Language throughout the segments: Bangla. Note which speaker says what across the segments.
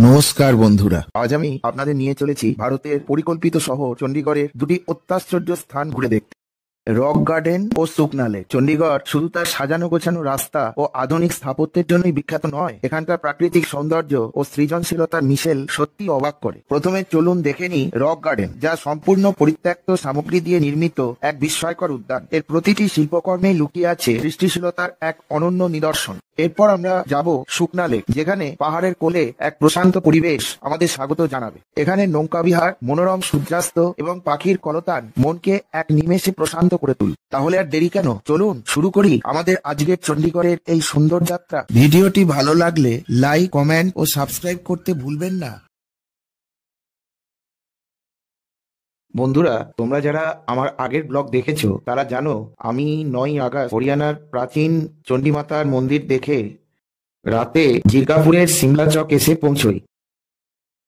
Speaker 1: নমস্কার বন্ধুরা, আজ আমি আপনাদের নিয়ে চলেছি ভারতের পরিকল্পিত শহর চণ্ডীগড়ের দুটি অত্যাশ্চর্য স্থান ঘুরে দেখতে। রক গার্ডেন ও সুকনা লেক। চণ্ডীগড় শুধু তার সাজানো গোছানো রাস্তা ও আধুনিক স্থাপত্যের জন্যই বিখ্যাত নয়, এখানকার প্রাকৃতিক সৌন্দর্য ও সৃজনশীলতার মিশেল সত্যি অবাক করে। প্রথমে চলুন দেখে নিই রক গার্ডেন, যা সম্পূর্ণ পরিত্যক্ত সামগ্রী দিয়ে নির্মিত এক বিস্ময়কর উদ্যান। এর প্রতিটি শিল্পকর্মে লুকিয়ে আছে সৃষ্টিশীলতার এক অনন্য নিদর্শন। এরপর আমরা যাব সুকনা লেক, যেখানে পাহাড়ের কোলে এক প্রশান্ত পরিবেশ আমাদের স্বাগত জানাবে। এখানে নৌকা বিহার, মনোরম সূর্যাস্ত এবং পাখির কলতান মনকে এক নিমেষে প্রশান্ত করে তুল। তাহলে আর দেরি কেন, চলুন শুরু করি আমাদের আজকের চণ্ডীগড়ের এই সুন্দর যাত্রা। ভিডিওটি ভালো লাগলে লাইক, কমেন্ট ও সাবস্ক্রাইব করতে ভুলবেন না। বন্ধুরা, তোমরা যারা আমার আগের ব্লগ দেখেছো তারা জানো আমি 9 আগস্ট হরিয়ানার প্রাচীন চণ্ডীমাতার মন্দির দেখে রাতে জিরকাপুরের সিমলা চক এসে পৌঁছই।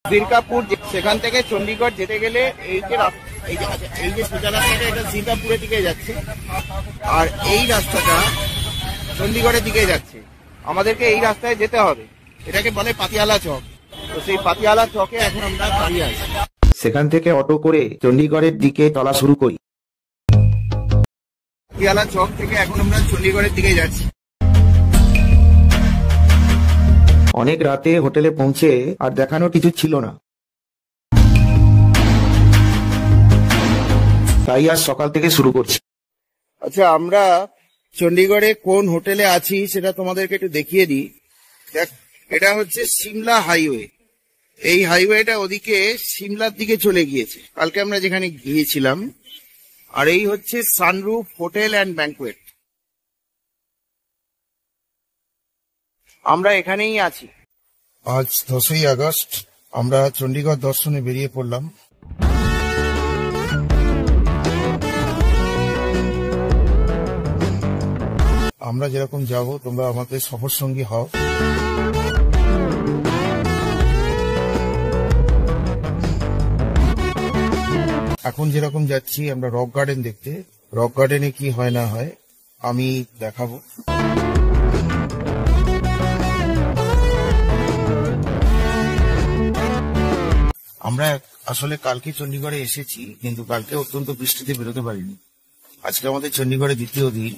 Speaker 1: জিরকাপুর, সেখান থেকে চণ্ডীগড় যেতে গেলে এই যে সোজা রাস্তাটা, এটা জিরকাপুরের দিকে যাচ্ছে, আর এই রাস্তাটা চণ্ডীগড়ের দিকে যাচ্ছে। আমাদেরকে এই রাস্তায় যেতে হবে, এটাকে বলে পাতিয়ালা চক। তো সেই পাতিয়ালা চকে এখন আমরা দাঁড়িয়ে আছি। সেখান থেকে অটো করে চণ্ডীগড়ের দিকে চলা শুরু করি। পাতিয়ালা চক থেকে এখন আমরা চণ্ডীগড়ের দিকে যাচ্ছি। অনেক রাতে হোটেলে পৌঁছে আর দেখানোর কিছু ছিল না, তাই আজ সকাল থেকে শুরু করছি। আচ্ছা, আমরা চণ্ডীগড়ে কোন হোটেলে আছি সেটা তোমাদেরকে একটু দেখিয়ে দিই। এটা হচ্ছে সিমলা হাইওয়ে। এই হাইওয়েটা ওদিকে সিমলার দিকে চলে গিয়েছে, কালকে আমরা যেখানে গিয়েছিলাম। আর এই হচ্ছে সানরুফ হোটেল অ্যান্ড ব্যাংকুয়েট। আমরা এখানেই আছি। আজ 10ই আগস্ট আমরা চণ্ডীগড় দর্শনে বেরিয়ে পড়লাম। আমরা যেরকম যাব, তোমরা আমাদের সফর সঙ্গী হও। এখন যেরকম যাচ্ছি আমরা রক গার্ডেন দেখতে। রক গার্ডেনে কি হয় না হয় আমি দেখাবো। আমরা আসলে কালকে চণ্ডীগড়ে এসেছি, কিন্তু কালকে অত্যন্ত বৃষ্টিতে বেরোতে পারিনি। আজকে আমাদের চণ্ডীগড়ে দ্বিতীয় দিন।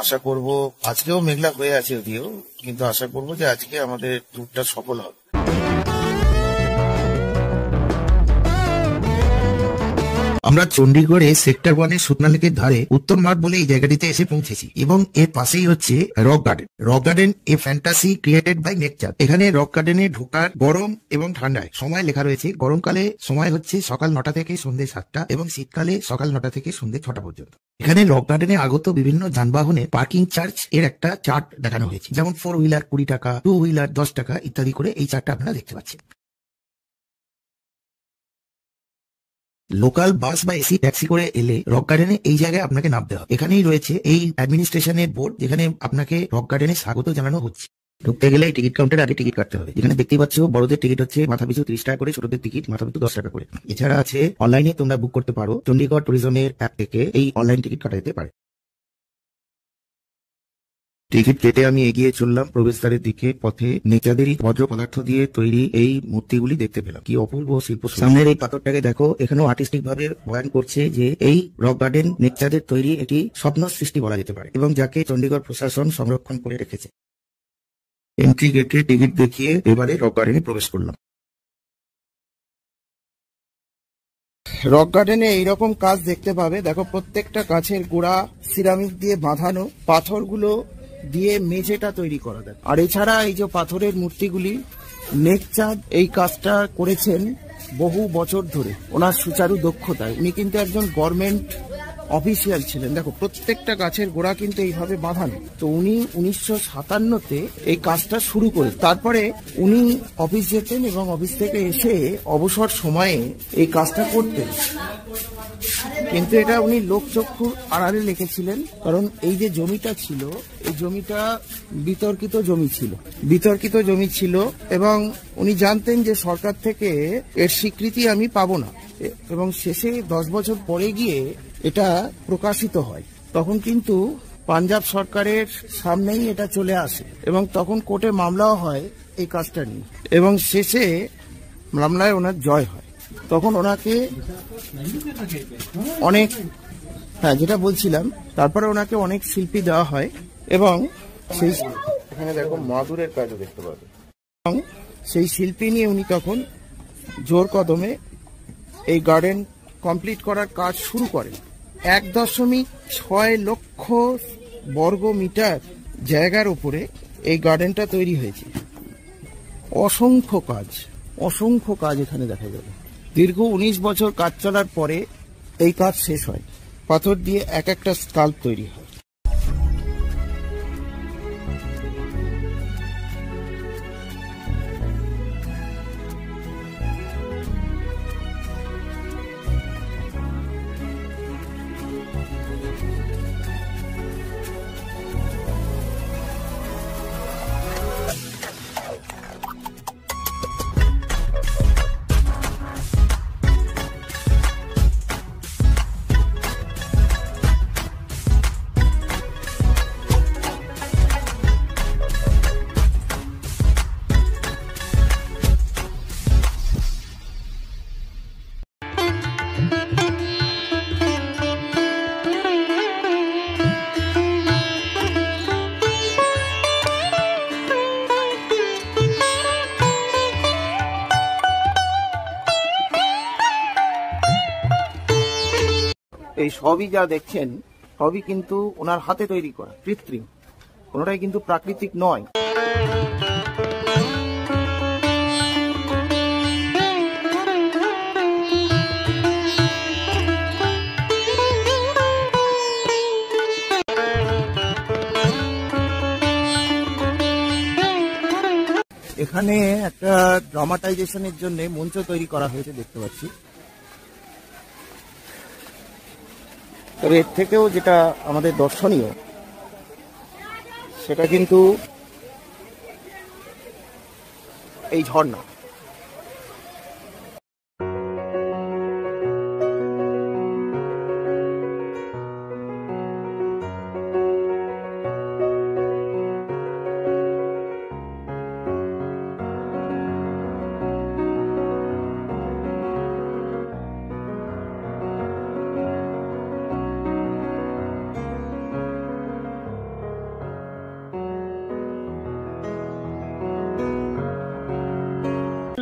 Speaker 1: আশা করব, আজকেও মেঘলা হয়ে আছে যদিও, কিন্তু আশা করব যে আজকে আমাদের ট্যুরটা সফল হবে। আমরা চণ্ডীগড়ে সেক্টর 1 এর সুকনা লেকের ধারে উত্তর মাঠ বলে এই জায়গাটিতে এসে পৌঁছেছি, এবং এর পাশেই হচ্ছে rock garden. Rock garden a fantasy created by nature. এখানে রক গার্ডেনে ঢোকার গরম এবং ঠান্ডায় সময় লেখা রয়েছে। গরমকালে সময় হচ্ছে সকাল 9টা থেকে সন্ধ্যে 7টা, এবং শীতকালে সকাল 9টা থেকে সন্ধ্যে 6টা পর্যন্ত। এখানে রক গার্ডেনে আগত বিভিন্ন যানবাহনের পার্কিং চার্জ এর একটা চার্ট দেখানো হয়েছে, যেমন 4 হুইলার 20 টাকা, 2 হুইলার 10 টাকা ইত্যাদি করে এই চার্টটা আপনারা দেখতে পাচ্ছেন। লোকাল বাস বা এসি ট্যাক্সি করে এলে রক গার্ডেনে এই জায়গায় আপনাকে নামতে হবে। এখানেই রয়েছে এই অ্যাডমিনিস্ট্রেশনের বোর্ড, যেখানে আপনাকে রক গার্ডেনে স্বাগত জানানো হচ্ছে। ঢুকতে গেলে টিকিট কাউন্টারে আগে টিকিট কাটতে হবে। যেখানে দেখতে পাচ্ছ বড়দের টিকিট হচ্ছে মাথা পিছু 30 টাকা করে, ছোটদের টিকিট মাথা পিছু 10 টাকা করে। এছাড়া আছে অনলাইনে তোমরা বুক করতে পারো। চণ্ডীগড় ট্যুরিজমের অ্যাপ থেকে এই অনলাইন টিকিট কাটা যেতে পারে। টিকিট কেটে আমি এগিয়ে চললাম প্রবেশদ্বারের দিকে। পথে নেচাদেরই বজ্র পদার্থ দিয়ে তৈরি এই মূর্তিগুলি দেখতে পেলাম। কি অপূর্ব শিল্প! সামনের এই পাথরটাকে দেখো, এখানেও আর্টিস্টিক ভাবে বয়ান করছে যে এই রক গার্ডেন নেচাদের তৈরি একটি স্বপ্ন সৃষ্টি বলা যেতে পারে, এবং যাকে চণ্ডীগড় প্রশাসন সংরক্ষণ করে রেখেছে। এন্ট্রি গেটে টিকিট দেখিয়ে এবারে রক গার্ডেনে প্রবেশ করলাম। রক গার্ডেনে এইরকম কাজ দেখতে পাবে। দেখো, প্রত্যেকটা গাছের গোড়া সিরামিক দিয়ে বাঁধানো, পাথরগুলো দিয়ে মেঝেটা তৈরি করা যায়। আর এছাড়া এই যে পাথরের মূর্তিগুলি, নেকচাঁদ এই কাজটা করেছেন বহু বছর ধরে ওনার সুচারু দক্ষতায়। উনি কিন্তু একজন গভর্নমেন্ট অফিসিয়াল ছিলেন। দেখো, প্রত্যেকটা গাছের গোড়া কিন্তু এইভাবে বাঁধানো। তো উনি 1957-তে এই কাজটা শুরু করে, তারপরে উনি অফিস যেতেন এবং অফিস থেকে এসে অবসর সময়ে এই কাজটা করতেন। কিন্তু এটা উনি লোকচক্ষুর আড়ালে লিখেছিলেন, কারণ এই যে জমিটা ছিল, এই জমিটা বিতর্কিত জমি ছিল, এবং উনি জানতেন যে সরকার থেকে এর স্বীকৃতি আমি পাবো না। এবং শেষে 10 বছর পরে গিয়ে এটা প্রকাশিত হয়। তখন কিন্তু পাঞ্জাব সরকারের সামনেই এটা চলে আসে, এবং তখন কোর্টে মামলাও হয় এই কাজটা নিয়ে, এবং শেষে মামলায় ওনার জয় হয়। তখন ওনাকে অনেক, হ্যাঁ যেটা বলছিলাম, তারপরে ওনাকে অনেক শিল্পী দেওয়া হয়, এবং সেই এখানে দেখো মাদুরের কাজও দেখতে পাবে, এবং সেই শিল্পী নিয়ে উনি তখন জোর কদমে এই গার্ডেন কমপ্লিট করার কাজ শুরু করেন। 1.6 লক্ষ বর্গ মিটার জায়গার উপরে এই গার্ডেনটা তৈরি হয়েছে। অসংখ্য কাজ এখানে দেখা যাবে। দীর্ঘ 19 বছর কাজ চলার পরে এই কাজ শেষ হয়। পাথর দিয়ে এক একটা স্কাল্প তৈরি হয়। এই সবই যা দেখছেন সবই কিন্তু ওনার হাতে তৈরি করা, কৃত্রিম, কোনোটাই কিন্তু প্রাকৃতিক নয়। এখানে একটা ড্রামাটাইজেশনের জন্য মঞ্চ তৈরি করা হয়েছে, দেখতে পাচ্ছি। তবে এর থেকেও যেটা আমাদের দর্শনীয় সেটা কিন্তু এই ঝর্ণা।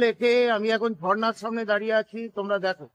Speaker 1: লেখে আমি এখন ঝর্ণার সামনে দাঁড়িয়ে আছি, তোমরা দেখো।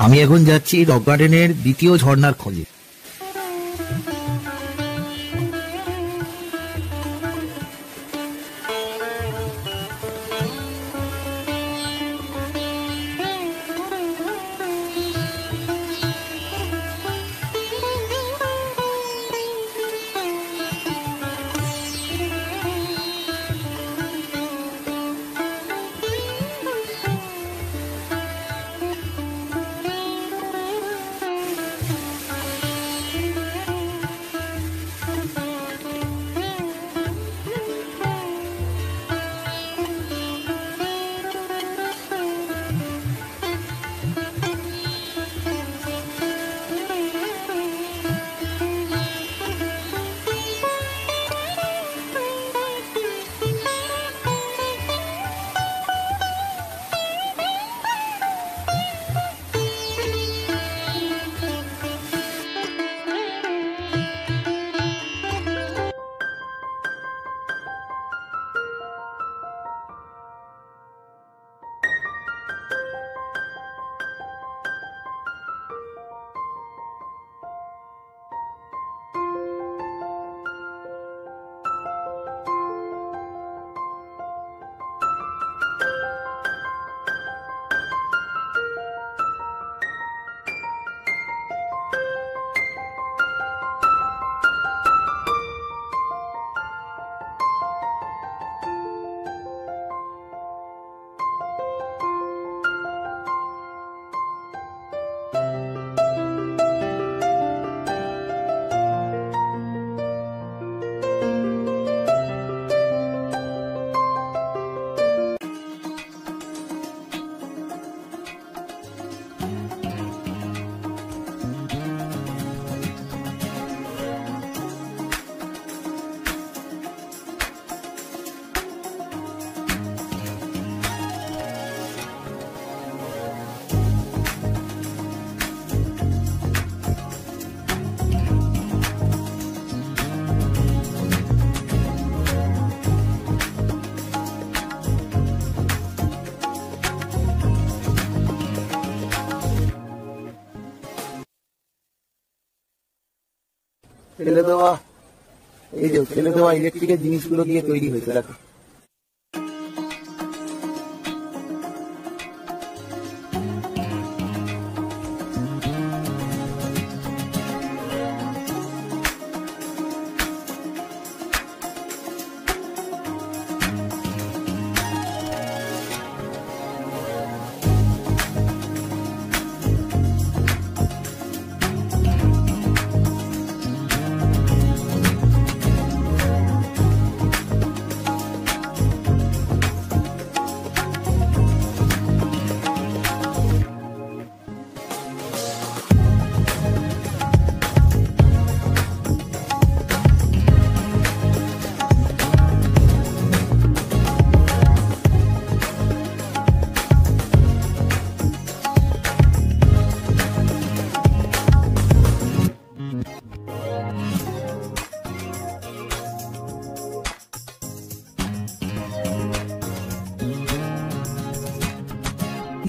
Speaker 1: আমি এখন যাচ্ছি রক গার্ডেনের দ্বিতীয় ঝর্ণার খোঁজে। ফেলে দেওয়া, এই যে ফেলে দেওয়া ইলেকট্রিকের জিনিসগুলো দিয়ে তৈরি হয়েছে দেখো।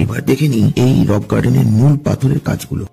Speaker 1: এবার দেখে নি এই রক গার্ডেনের মূল পাথরের কাজগুলো।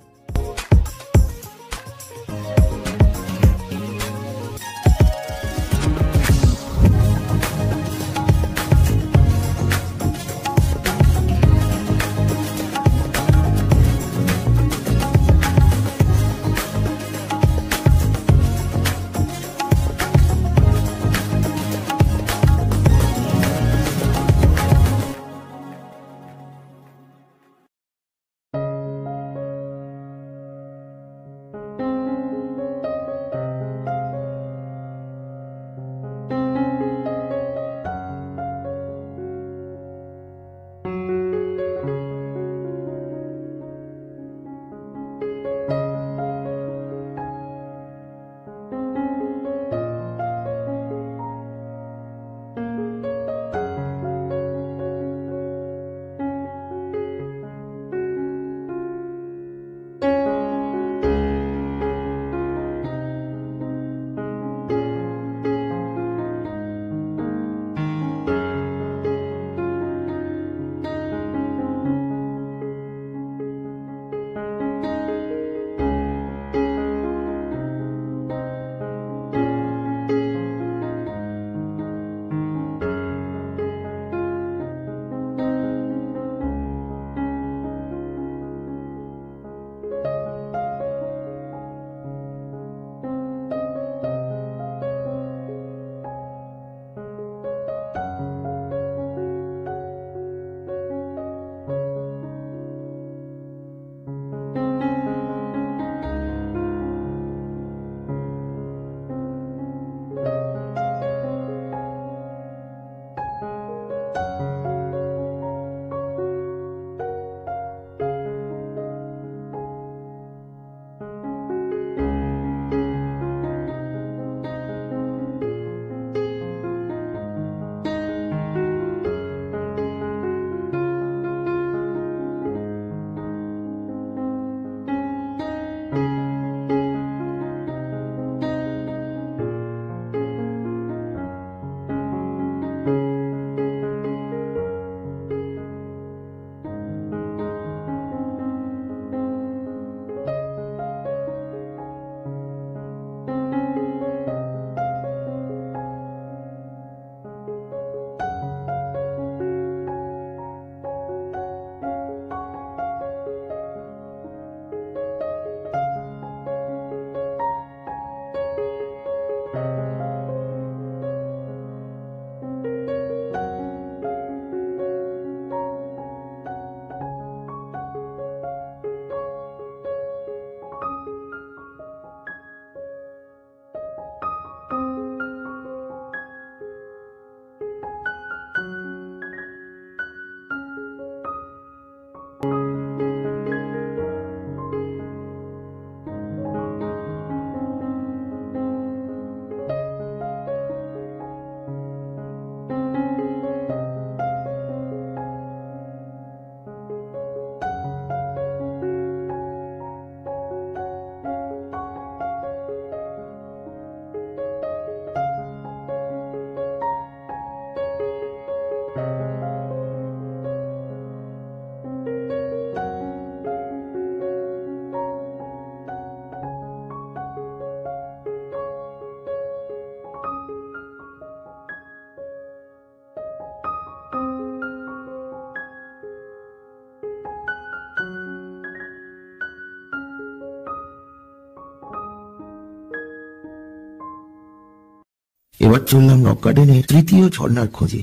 Speaker 1: এবার চললাম রক গার্ডেনের তৃতীয় ঝর্ণার খোঁজে।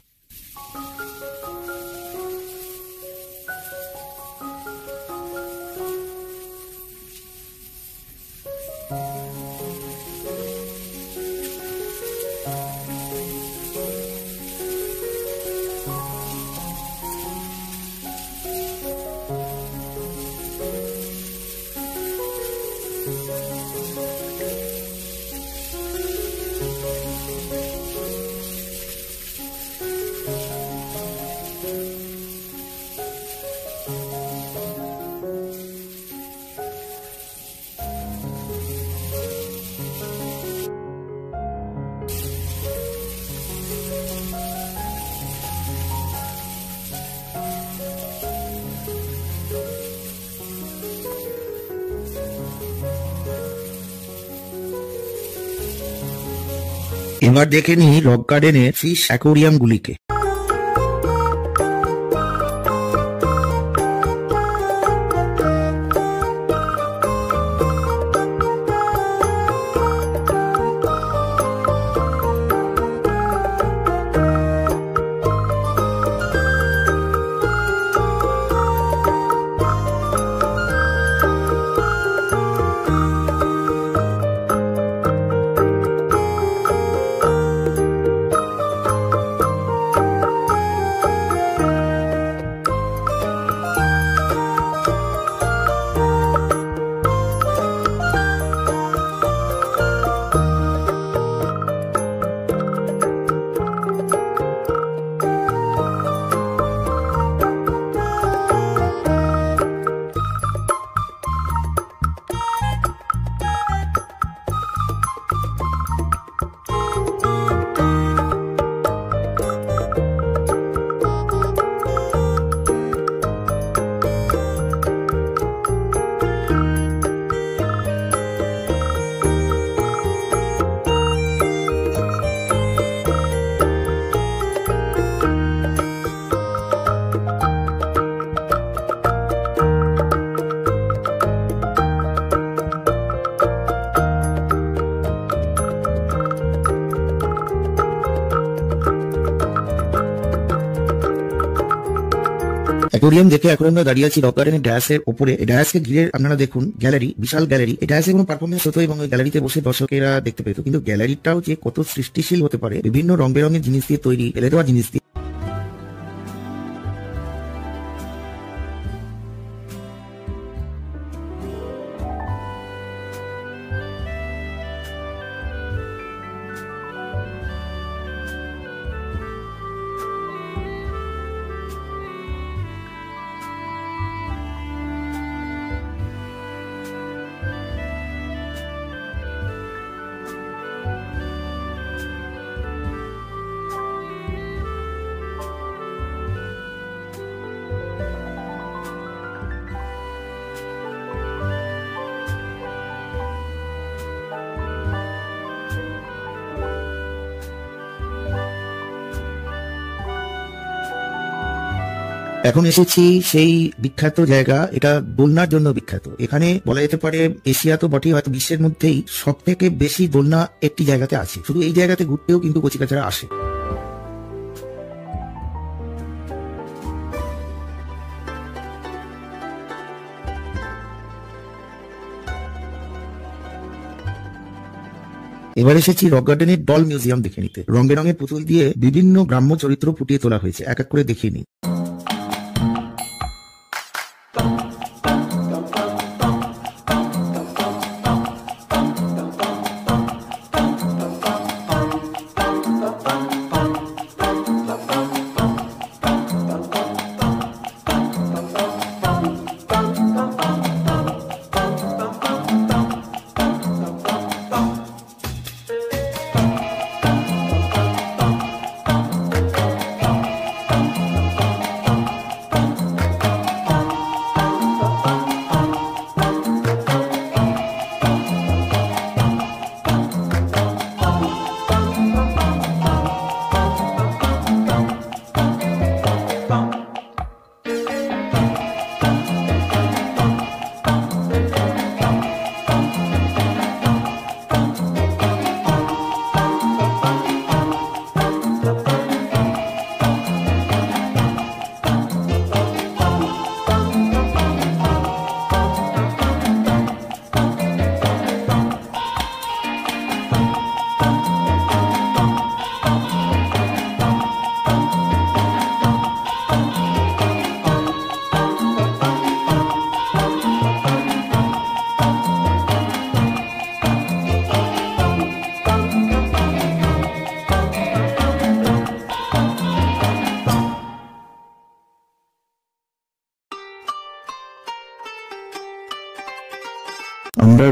Speaker 1: এবার দেখে নি রক গার্ডেনের ফিশ অ্যাকোরিয়াম গুলিকে। অ্যাকোরিয়াম দেখে এখন আমরা দাঁড়িয়ে আছি রক গার্ডেনের ডায়াসের উপরে। ডায়াসকে ঘিরে আপনারা দেখুন গ্যালারি, বিশাল গ্যালারি। এই ডায়াসে কোনো পারফরমেন্স হতো এবং ওই গ্যালারিতে বসে দর্শকেরা দেখতে পেত, কিন্তু গ্যালারিটাও যে কত সৃষ্টিশীল হতে পারে, বিভিন্ন রং বেরঙের জিনিস দিয়ে তৈরি, ফেলে দেওয়া জিনিস দিয়ে। এখন এসেছি সেই বিখ্যাত জায়গা, এটা দোলনার জন্য বিখ্যাত। এখানে বলা যেতে পারে এশিয়া তো বটেই, হয়তো বিশ্বের মধ্যেই সব থেকে বেশি দোলনা একটি জায়গাতে আছে। শুধু এই জায়গাতে ঘুরতেও কিন্তু কচিকাচারা আসে। এবার এসেছি রক গার্ডেনের ডল মিউজিয়াম দেখে নিতে। রং বেরঙের পুতুল দিয়ে বিভিন্ন গ্রাম্য চরিত্র ফুটিয়ে তোলা হয়েছে, এক এক করে দেখিয়ে নিই।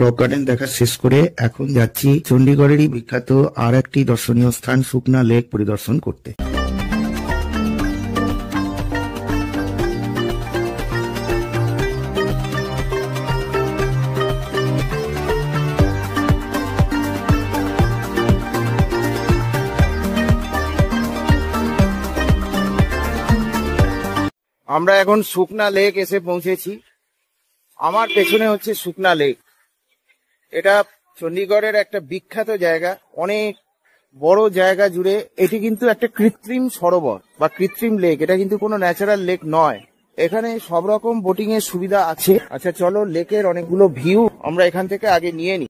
Speaker 1: রক গার্ডেন দেখা শেষ করে এখন যাচ্ছি চণ্ডীগড়েরই বিখ্যাত আর একটি দর্শনীয় স্থান সুকনা লেক পরিদর্শন করতে। আমরা এখন সুকনা লেক এসে পৌঁছেছি। আমার পেছনে হচ্ছে সুকনা লেক। এটা চণ্ডীগড়ের একটা বিখ্যাত জায়গা, অনেক বড় জায়গা জুড়ে। এটি কিন্তু একটা কৃত্রিম সরোবর বা কৃত্রিম লেক, এটা কিন্তু কোনো ন্যাচারাল লেক নয়। এখানে সব রকম বোটিং এর সুবিধা আছে। আচ্ছা চলো, লেকের অনেকগুলো ভিউ আমরা এখান থেকে আগে নিয়ে নিই।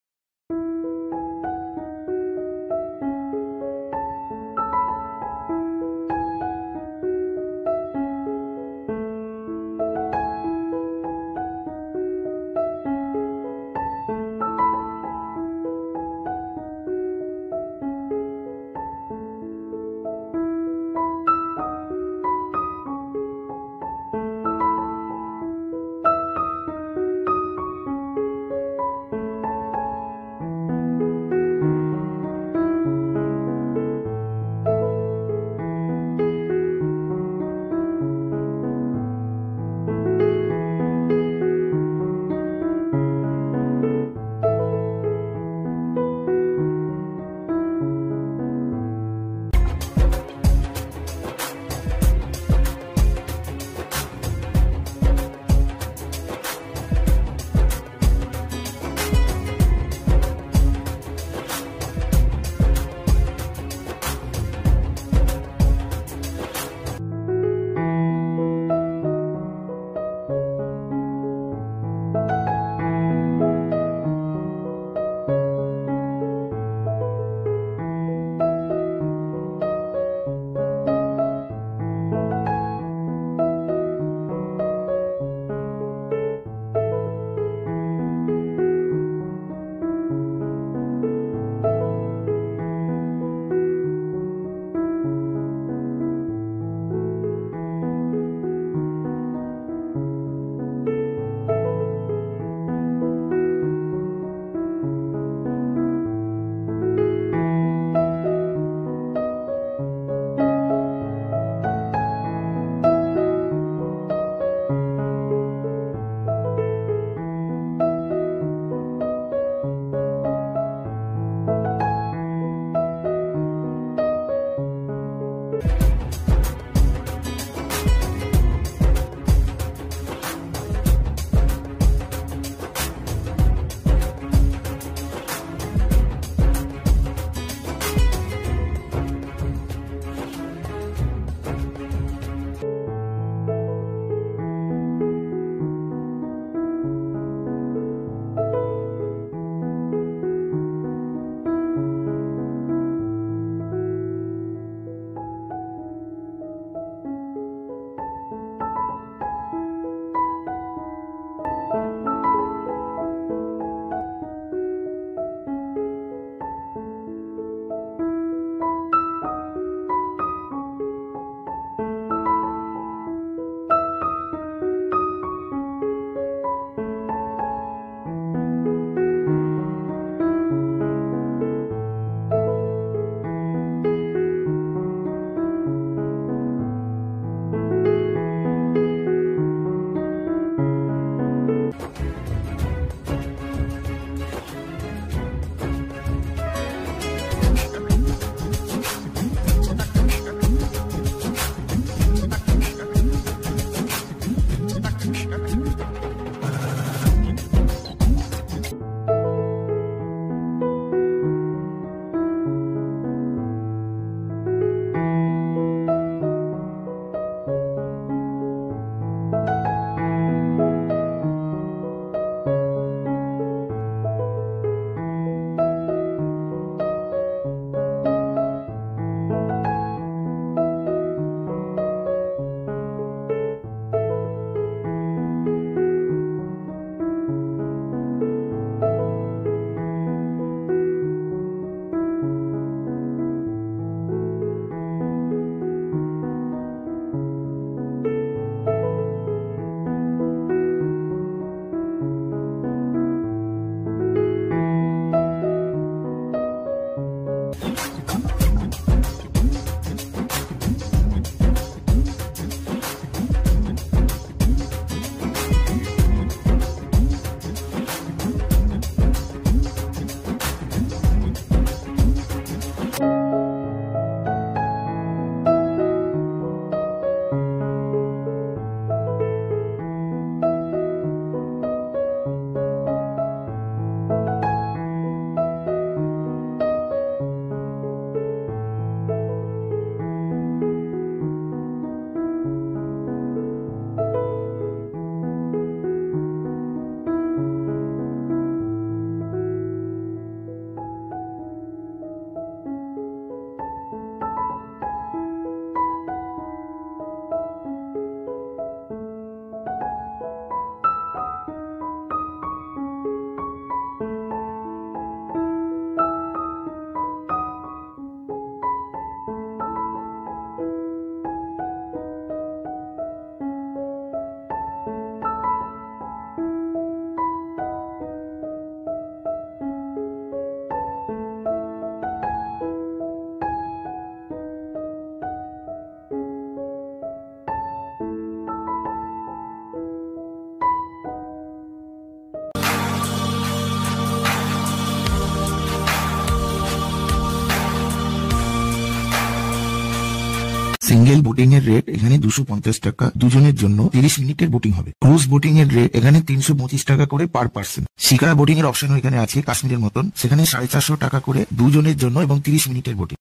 Speaker 1: সিঙ্গেল বোটিং এর রেট এখানে 250 টাকা, দুজনের জন্য 30 মিনিটের বোটিং হবে। ক্রুজ বোটিং এর রেট এখানে 325 টাকা করে পার পার্সন। শিকারা বোটিং এর অপশনও এখানে আছে কাশ্মীরের মতন, সেখানে 450 টাকা করে দুজনের জন্য এবং 30 মিনিটের বোটিং।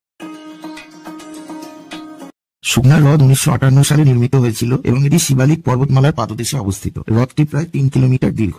Speaker 1: সুকনা হ্রদ 1958 সালে নির্মিত হয়েছিল এবং এটি শিবালিক পর্বতমালার পাদদেশে অবস্থিত। হ্রদটি প্রায় 3 কিলোমিটার দীর্ঘ।